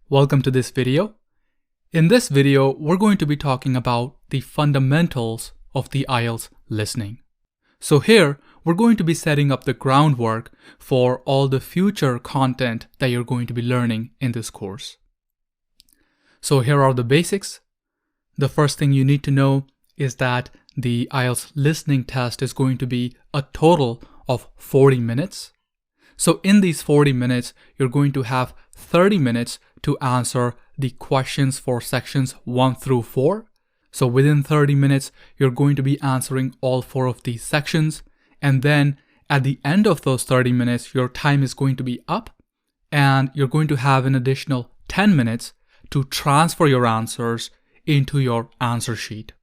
Welcome to this video. In this video, we're going to be talking about the fundamentals of the Ielts listening. So here, we're going to be setting up the groundwork for all the future content that you're going to be learning in this course. So here are the basics. The first thing you need to know is that the Ielts listening test is going to be a total of 40 minutes. So in these 40 minutes, you're going to have 30 minutes to answer the questions for sections 1 through 4. So within 30 minutes, you're going to be answering all 4 of these sections. And then at the end of those 30 minutes, your time is going to be up and you're going to have an additional 10 minutes to transfer your answers into your answer sheet.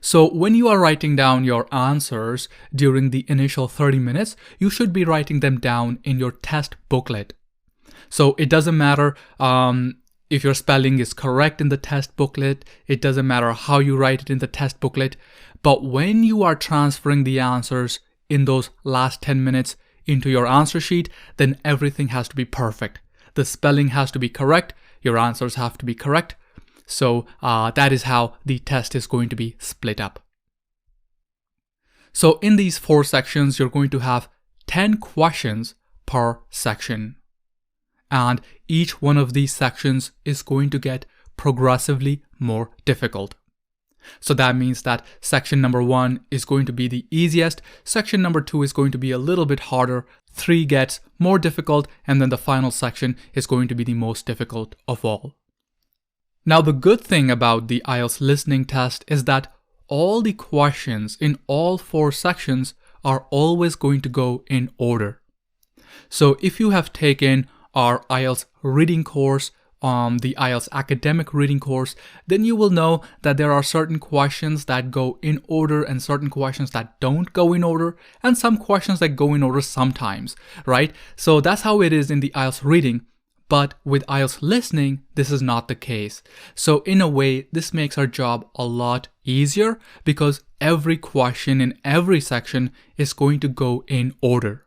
So when you are writing down your answers during the initial 30 minutes, you should be writing them down in your test booklet. So it doesn't matter if your spelling is correct in the test booklet, it doesn't matter how you write it in the test booklet, but when you are transferring the answers in those last 10 minutes into your answer sheet, then everything has to be perfect. The spelling has to be correct, your answers have to be correct. So that is how the test is going to be split up. So in these 4 sections, you're going to have 10 questions per section. And each one of these sections is going to get progressively more difficult. So that means that section number 1 is going to be the easiest, section number 2 is going to be a little bit harder, 3 gets more difficult, and then the final section is going to be the most difficult of all. Now, the good thing about the Ielts listening test is that all the questions in all 4 sections are always going to go in order. So if you have taken our Ielts reading course, the Ielts academic reading course, then you will know that there are certain questions that go in order and certain questions that don't go in order, and some questions that go in order sometimes, right? So that's how it is in the Ielts reading. But with Ielts listening, this is not the case. So in a way, this makes our job a lot easier because every question in every section is going to go in order.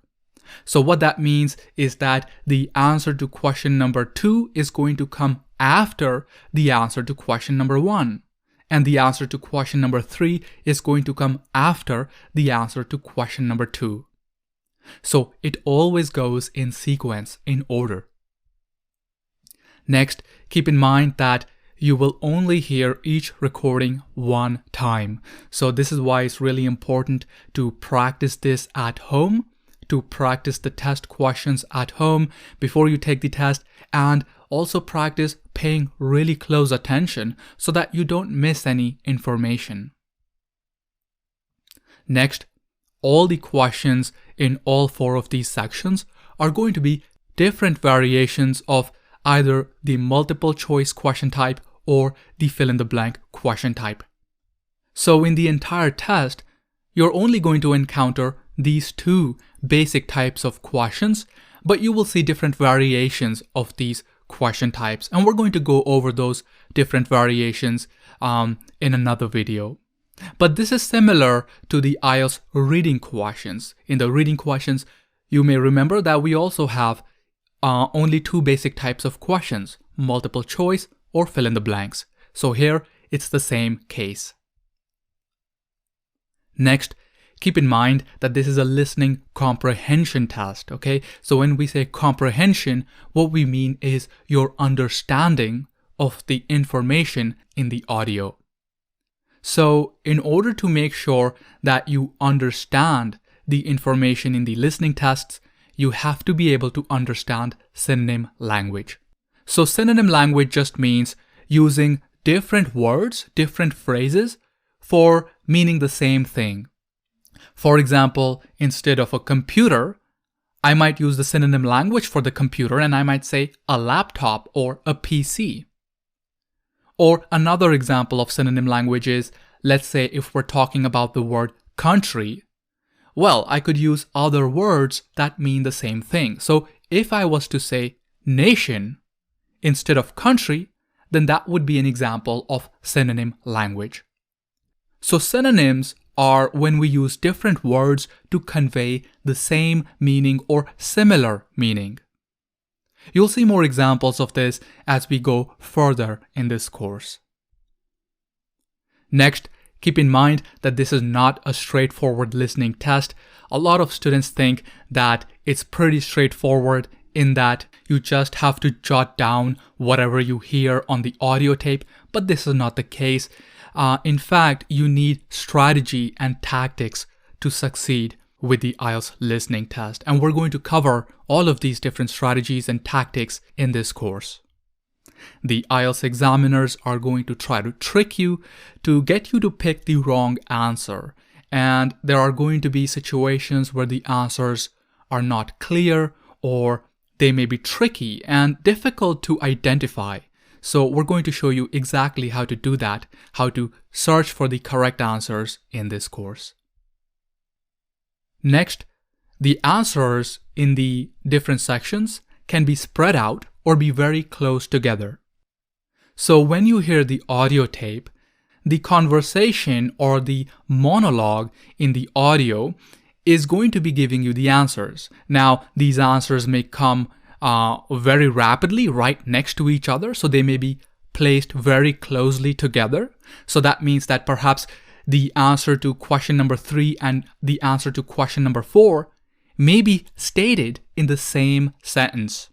So what that means is that the answer to question number 2 is going to come after the answer to question number 1. And the answer to question number 3 is going to come after the answer to question number 2. So it always goes in sequence, in order. Next, keep in mind that you will only hear each recording one time. So this is why it's really important to practice this at home, to practice the test questions at home before you take the test, and also practice paying really close attention so that you don't miss any information. Next, all the questions in all 4 of these sections are going to be different variations of either the multiple choice question type or the fill-in-the-blank question type. So in the entire test, you're only going to encounter these 2 basic types of questions, but you will see different variations of these question types, and we're going to go over those different variations in another video. But this is similar to the Ielts reading questions. In the reading questions, you may remember that we also have only 2 basic types of questions, multiple choice or fill in the blanks. So here, it's the same case. Next, keep in mind that this is a listening comprehension test, okay? So when we say comprehension, what we mean is your understanding of the information in the audio. So in order to make sure that you understand the information in the listening tests, you have to be able to understand synonym language. So synonym language just means using different words, different phrases for meaning the same thing. For example, instead of a computer, I might use the synonym language for the computer and I might say a laptop or a PC. Or another example of synonym language is, let's say if we're talking about the word country, well, I could use other words that mean the same thing. So if I was to say nation instead of country, then that would be an example of synonym language. So synonyms are when we use different words to convey the same meaning or similar meaning. You'll see more examples of this as we go further in this course. Next, keep in mind that this is not a straightforward listening test. A lot of students think that it's pretty straightforward in that you just have to jot down whatever you hear on the audio tape, but this is not the case. In fact, you need strategy and tactics to succeed with the IELTS listening test, and we're going to cover all of these different strategies and tactics in this course. The IELTS examiners are going to try to trick you to get you to pick the wrong answer, and there are going to be situations where the answers are not clear or they may be tricky and difficult to identify. So we're going to show you exactly how to do that, how to search for the correct answers in this course. Next, the answers in the different sections can be spread out or be very close together. So when you hear the audio tape, the conversation or the monologue in the audio is going to be giving you the answers. Now, these answers may come very rapidly right next to each other, so they may be placed very closely together. So that means that perhaps the answer to question number 3 and the answer to question number 4 may be stated in the same sentence.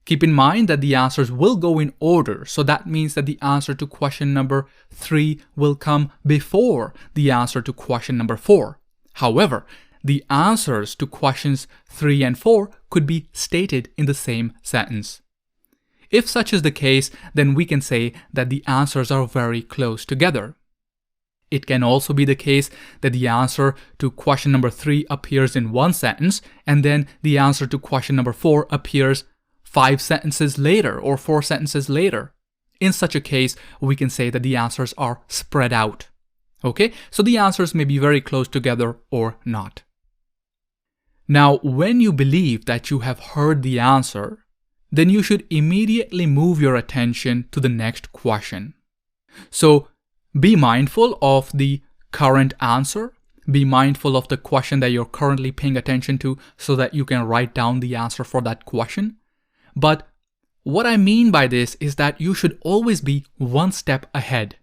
Keep in mind that the answers will go in order, so that means that the answer to question number 3 will come before the answer to question number 4. However, the answers to questions 3 and 4 could be stated in the same sentence. If such is the case, then we can say that the answers are very close together. It can also be the case that the answer to question number 3 appears in one sentence, and then the answer to question number 4 appears 5 sentences later or 4 sentences later. In such a case, we can say that the answers are spread out. Okay, so the answers may be very close together or not. Now, when you believe that you have heard the answer, then you should immediately move your attention to the next question. So, be mindful of the current answer. Be mindful of the question that you're currently paying attention to so that you can write down the answer for that question. But what I mean by this is that you should always be one step ahead.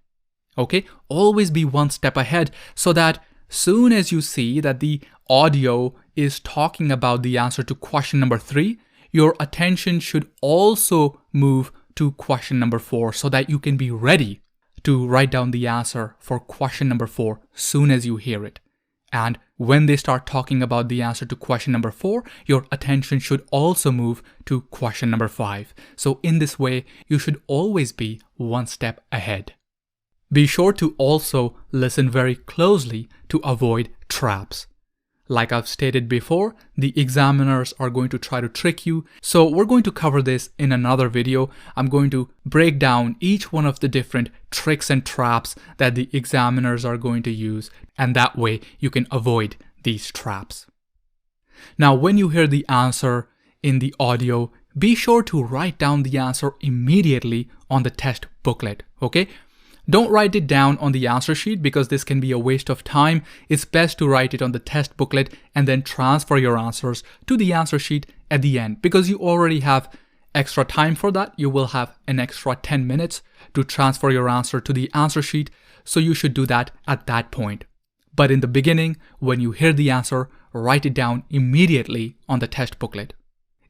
Okay? Always be one step ahead so that soon as you see that the audio is talking about the answer to question number 3, your attention should also move to question number 4 so that you can be ready to write down the answer for question number 4 soon as you hear it. And when they start talking about the answer to question number 4, your attention should also move to question number 5. So in this way, you should always be one step ahead. Be sure to also listen very closely to avoid traps. Like I've stated before, the examiners are going to try to trick you. So we're going to cover this in another video. I'm going to break down each one of the different tricks and traps that the examiners are going to use, and that way you can avoid these traps. Now, when you hear the answer in the audio, be sure to write down the answer immediately on the test booklet, okay? Don't write it down on the answer sheet because this can be a waste of time. It's best to write it on the test booklet and then transfer your answers to the answer sheet at the end. Because you already have extra time for that, you will have an extra 10 minutes to transfer your answer to the answer sheet, so you should do that at that point. But in the beginning, when you hear the answer, write it down immediately on the test booklet.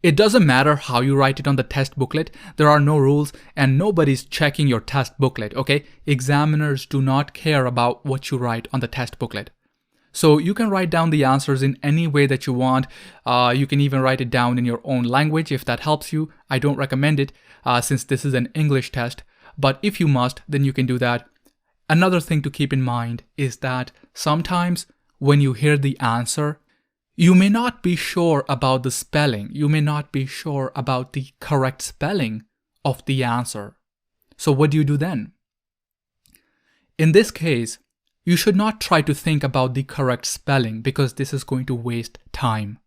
It doesn't matter how you write it on the test booklet. There are no rules and nobody's checking your test booklet, okay? Examiners do not care about what you write on the test booklet. So you can write down the answers in any way that you want. You can even write it down in your own language if that helps you. I don't recommend it since this is an English test, but if you must, then you can do that. Another thing to keep in mind is that sometimes when you hear the answer, you may not be sure about the spelling. You may not be sure about the correct spelling of the answer. So what do you do then? In this case, you should not try to think about the correct spelling because this is going to waste time.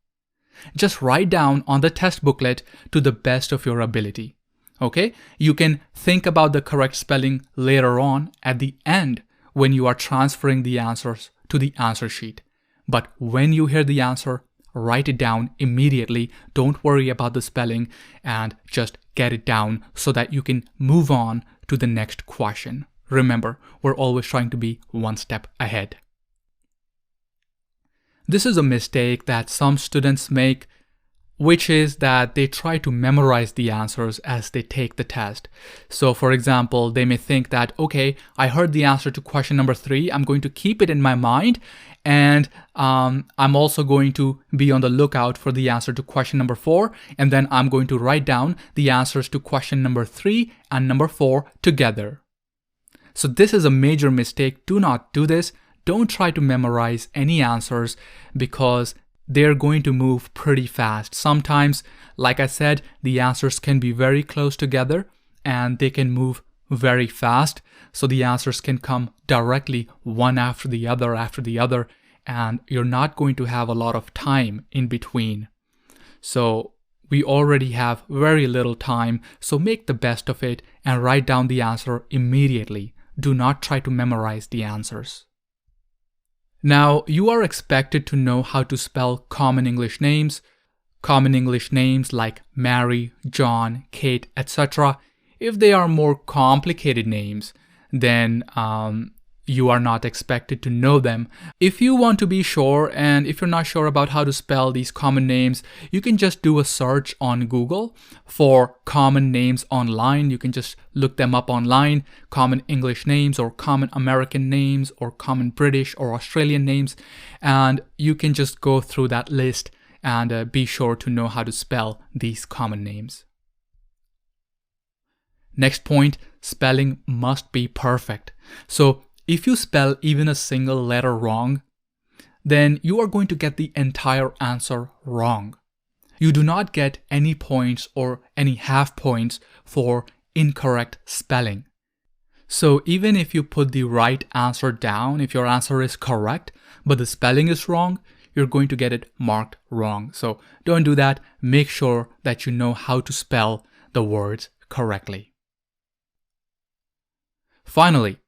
Just write down on the test booklet to the best of your ability. Okay? You can think about the correct spelling later on at the end when you are transferring the answers to the answer sheet. But when you hear the answer, write it down immediately. Don't worry about the spelling and just get it down so that you can move on to the next question. Remember, we're always trying to be one step ahead. This is a mistake that some students make, which is that they try to memorize the answers as they take the test. So for example, they may think that, okay, I heard the answer to question number 3, I'm going to keep it in my mind, and I'm also going to be on the lookout for the answer to question number 4, and then I'm going to write down the answers to question number 3 and number 4 together. So this is a major mistake. Do not do this. Don't try to memorize any answers because they're going to move pretty fast. Sometimes, like I said, the answers can be very close together and they can move very fast. So the answers can come directly one after the other, and you're not going to have a lot of time in between. So we already have very little time, so make the best of it and write down the answer immediately. Do not try to memorize the answers. Now, you are expected to know how to spell common English names like Mary, John, Kate, etc. If they are more complicated names, then you are not expected to know them. If you want to be sure, and if you're not sure about how to spell these common names, you can just do a search on Google for common names online. You can just look them up online, common English names or common American names or common British or Australian names, and you can just go through that list and be sure to know how to spell these common names. Next point, spelling must be perfect. So if you spell even a single letter wrong, then you are going to get the entire answer wrong. You do not get any points or any half points for incorrect spelling. So even if you put the right answer down, if your answer is correct, but the spelling is wrong, you're going to get it marked wrong. So don't do that. Make sure that you know how to spell the words correctly. Finally,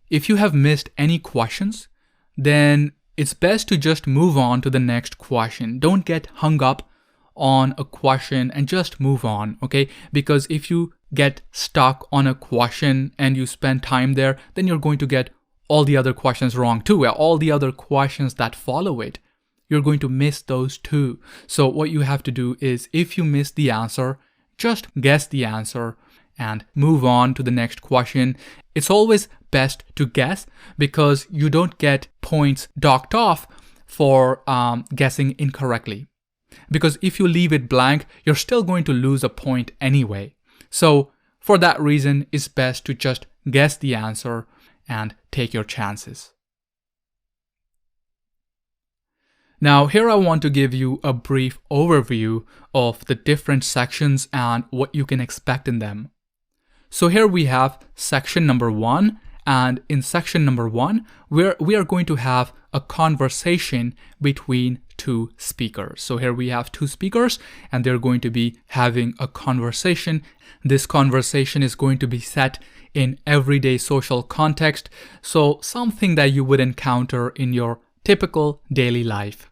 if you have missed any questions, then it's best to just move on to the next question. Don't get hung up on a question and just move on, okay? Because if you get stuck on a question and you spend time there, then you're going to get all the other questions wrong too. All the other questions that follow it, you're going to miss those too. So what you have to do is, if you miss the answer, just guess the answer and move on to the next question. It's always best to guess because you don't get points docked off for guessing incorrectly. Because if you leave it blank, you're still going to lose a point anyway. So for that reason, it's best to just guess the answer and take your chances. Now, here I want to give you a brief overview of the different sections and what you can expect in them. So here we have section number 1, and in section number 1, we are going to have a conversation between two speakers. So here we have two speakers, and they're going to be having a conversation. This conversation is going to be set in everyday social context, so something that you would encounter in your typical daily life.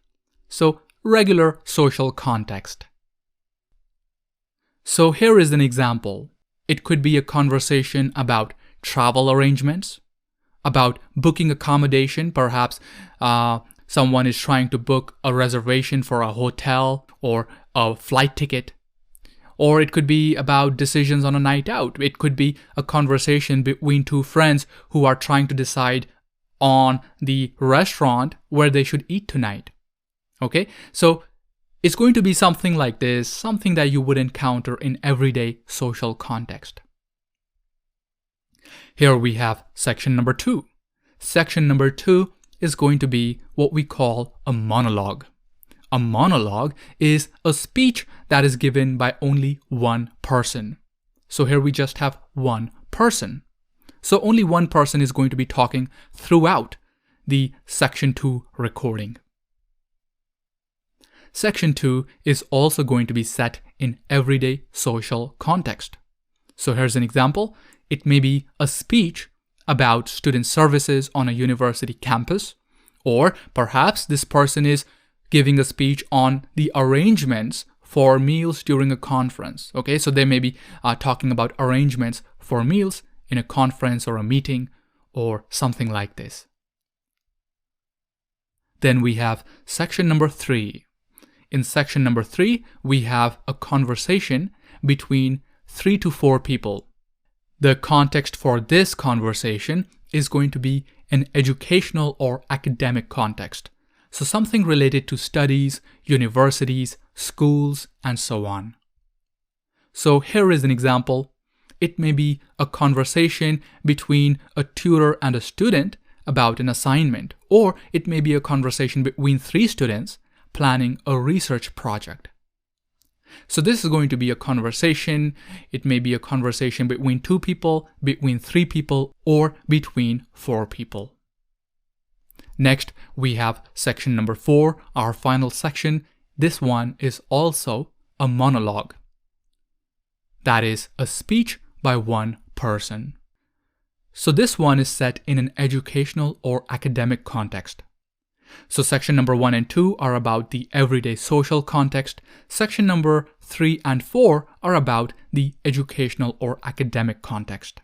So regular social context. So here is an example. It could be a conversation about travel arrangements, about booking accommodation. Perhaps someone is trying to book a reservation for a hotel or a flight ticket. Or it could be about decisions on a night out. It could be a conversation between two friends who are trying to decide on the restaurant where they should eat tonight. Okay, so it's going to be something like this, something that you would encounter in everyday social context. Here we have section number 2. Section number 2 is going to be what we call a monologue. A monologue is a speech that is given by only one person. So here we just have one person. So only one person is going to be talking throughout the section 2 recording. Section 2 is also going to be set in everyday social context. So here's an example. It may be a speech about student services on a university campus, or perhaps this person is giving a speech on the arrangements for meals during a conference. Okay, so they may be talking about arrangements for meals in a conference or a meeting or something like this. Then we have section number 3. In section number 3, we have a conversation between 3 to 4 people. The context for this conversation is going to be an educational or academic context. So something related to studies, universities, schools, and so on. So here is an example. It may be a conversation between a tutor and a student about an assignment, or it may be a conversation between 3 students planning a research project. So this is going to be a conversation. It may be a conversation between 2 people, between 3 people, or between 4 people. Next, we have section number 4, our final section. This one is also a monologue. That is a speech by one person. So this one is set in an educational or academic context. So section number 1 and 2 are about the everyday social context. Section number 3 and 4 are about the educational or academic context.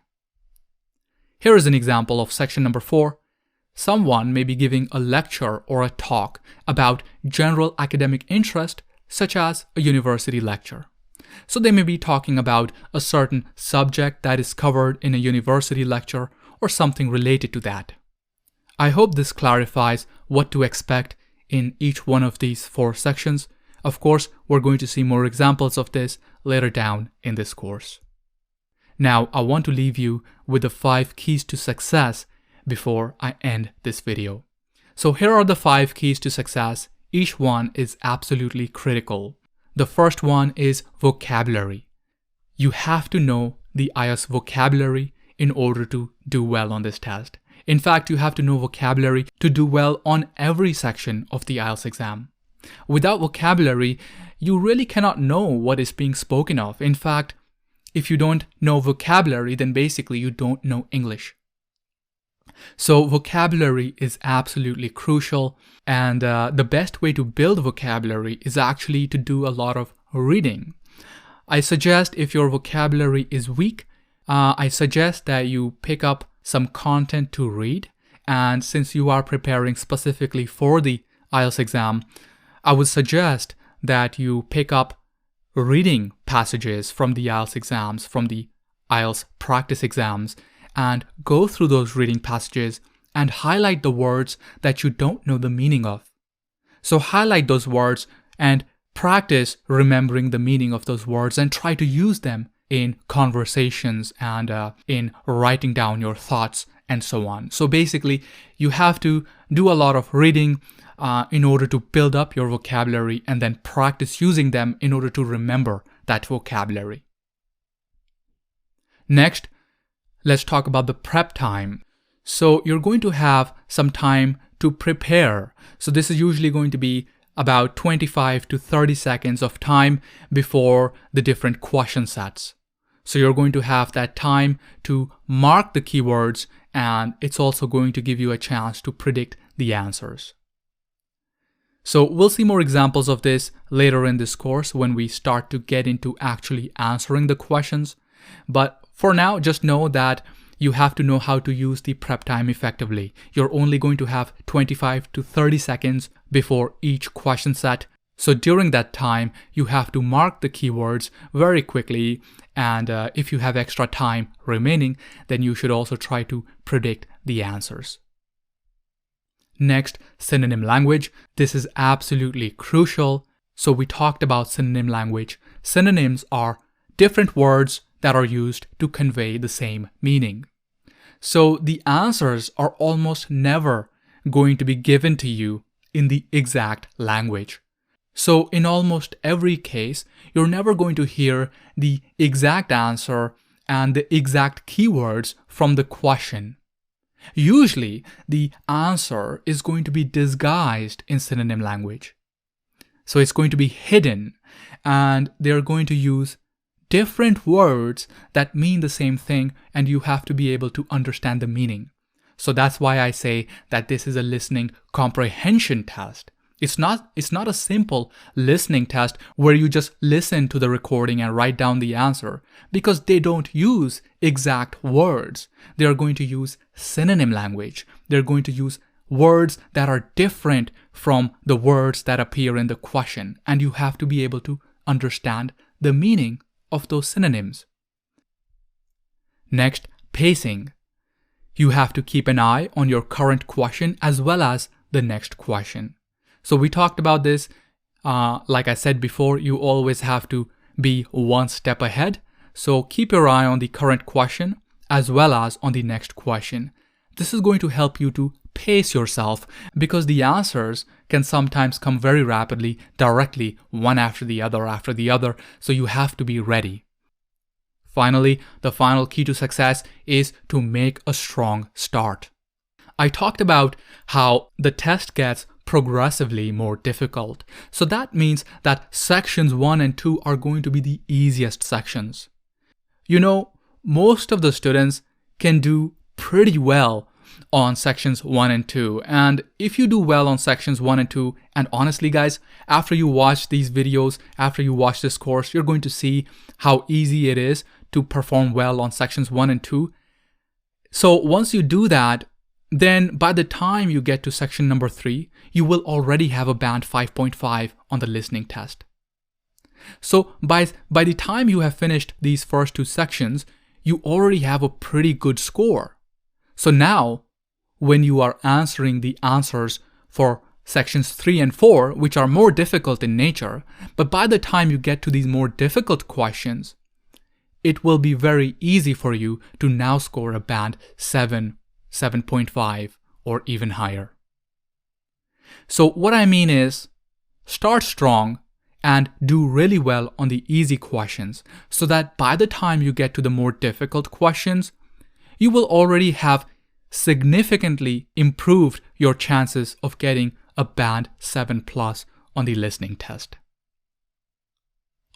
Here is an example of section number 4. Someone may be giving a lecture or a talk about general academic interest, such as a university lecture. So they may be talking about a certain subject that is covered in a university lecture or something related to that. I hope this clarifies what to expect in each one of these 4 sections. Of course, we're going to see more examples of this later down in this course. Now, I want to leave you with the 5 keys to success before I end this video. So here are the 5 keys to success. Each one is absolutely critical. The first one is vocabulary. You have to know the IELTS vocabulary in order to do well on this test. In fact, you have to know vocabulary to do well on every section of the IELTS exam. Without vocabulary, you really cannot know what is being spoken of. In fact, if you don't know vocabulary, then basically you don't know English. So vocabulary is absolutely crucial, and the best way to build vocabulary is actually to do a lot of reading. I suggest if your vocabulary is weak, I suggest that you pick up some content to read, and since you are preparing specifically for the IELTS exam, I would suggest that you pick up reading passages from the IELTS exams, from the IELTS practice exams, and go through those reading passages and highlight the words that you don't know the meaning of. So highlight those words and practice remembering the meaning of those words and try to use them in conversations and in writing down your thoughts and so on. So basically, you have to do a lot of reading in order to build up your vocabulary and then practice using them in order to remember that vocabulary. Next, let's talk about the prep time. So you're going to have some time to prepare. So this is usually going to be about 25 to 30 seconds of time before the different question sets. So you're going to have that time to mark the keywords, and it's also going to give you a chance to predict the answers. So we'll see more examples of this later in this course when we start to get into actually answering the questions. But for now, just know that you have to know how to use the prep time effectively. You're only going to have 25 to 30 seconds before each question set. So during that time, you have to mark the keywords very quickly. And if you have extra time remaining, then you should also try to predict the answers. Next, synonym language. This is absolutely crucial. So we talked about synonym language. Synonyms are different words that are used to convey the same meaning. So the answers are almost never going to be given to you in the exact language. So in almost every case, you're never going to hear the exact answer and the exact keywords from the question. Usually, the answer is going to be disguised in synonym language. So it's going to be hidden, and they're going to use different words that mean the same thing, and you have to be able to understand the meaning. So that's why I say that this is a listening comprehension test. It's not a simple listening test where you just listen to the recording and write down the answer, because they don't use exact words. They are going to use synonym language. They're going to use words that are different from the words that appear in the question, and you have to be able to understand the meaning of those synonyms. Next, pacing. You have to keep an eye on your current question as well as the next question. So we talked about this. Like I said before, you always have to be one step ahead. So keep your eye on the current question as well as on the next question. This is going to help you to pace yourself, because the answers can sometimes come very rapidly, directly, one after the other. So you have to be ready. Finally, the final key to success is to make a strong start. I talked about how the test gets progressively more difficult. So that means that sections 1 and 2 are going to be the easiest sections. You know, most of the students can do pretty well on sections 1 and 2. And if you do well on sections 1 and 2, and honestly guys, after you watch these videos, after you watch this course, you're going to see how easy it is to perform well on sections 1 and 2. So once you do that, then by the time you get to section number 3, you will already have a band 5.5 on the listening test. So by the time you have finished these first 2 sections, you already have a pretty good score. So now, when you are answering the answers for sections 3 and 4, which are more difficult in nature, but by the time you get to these more difficult questions, it will be very easy for you to now score a band 7, 7.5, or even higher. So what I mean is, start strong and do really well on the easy questions, so that by the time you get to the more difficult questions, you will already have significantly improved your chances of getting a band 7+ on the listening test.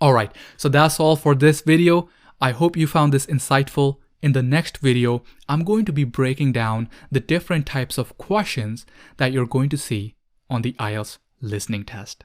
Alright, so that's all for this video. I hope you found this insightful. In the next video, I'm going to be breaking down the different types of questions that you're going to see on the IELTS listening test.